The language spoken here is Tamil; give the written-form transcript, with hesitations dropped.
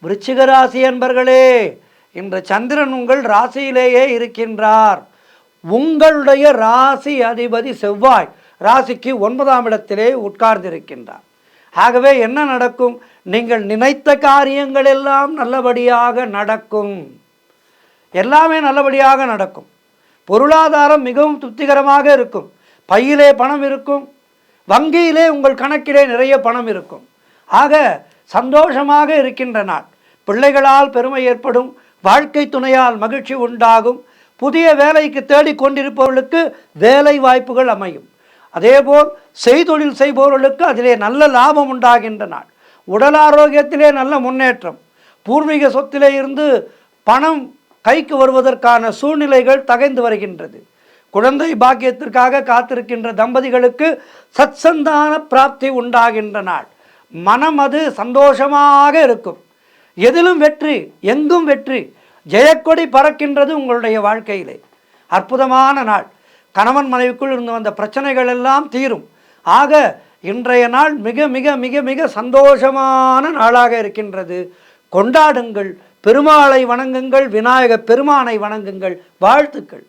விருச்சிக ராசி என்பர்களே, இன்று சந்திரன் உங்கள் ராசியிலேயே இருக்கின்றார். உங்களுடைய ராசி அதிபதி செவ்வாய் ராசிக்கு 9ஆம் இடத்திலே உட்கார்ந்திருக்கின்றார். ஆகவே என்ன நடக்கும்? நீங்கள் நினைத்த காரியங்கள் எல்லாம் நல்லபடியாக நடக்கும். எல்லாமே நல்லபடியாக நடக்கும். பொருளாதாரம் மிகவும் திருப்திகரமாக இருக்கும். பையிலே பணம் இருக்கும். வங்கியிலே உங்கள் கணக்கிலே நிறைய பணம் இருக்கும். ஆக சந்தோஷமாக இருக்கின்ற நாள். பிள்ளைகளால் பெருமை ஏற்படும். வாழ்க்கை துணையால் மகிழ்ச்சி உண்டாகும். புதிய வேலைக்கு தேடிக்கொண்டிருப்பவர்களுக்கு வேலை வாய்ப்புகள் அமையும். அதேபோல் செய்தொழில் செய்பவர்களுக்கு அதிலே நல்ல லாபம் உண்டாகின்ற நாள். உடல் ஆரோக்கியத்திலே நல்ல முன்னேற்றம். பூர்வீக சொத்திலே இருந்து பணம் கைக்கு வருவதற்கான சூழ்நிலைகள் தகைந்து வருகின்றது. குழந்தை பாக்கியத்திற்காக காத்திருக்கின்ற தம்பதிகளுக்கு சத்சந்தான பிராப்தி உண்டாகின்ற நாள். மனம் அது சந்தோஷமாக இருக்கும். எதிலும் வெற்றி, எங்கும் வெற்றி, ஜெயக்கொடி பறக்கின்றது உங்களுடைய வாழ்க்கையிலே. அற்புதமான நாள். கணவன் மனைவிக்குள் இருந்து வந்த பிரச்சனைகள் எல்லாம் தீரும். ஆக இன்றைய நாள் மிக மிக மிக மிக சந்தோஷமான நாளாக இருக்கின்றது. கொண்டாடுங்கள், பெருமாளை வணங்குங்கள், விநாயக பெருமானை வணங்குங்கள். வாழ்த்துக்கள்.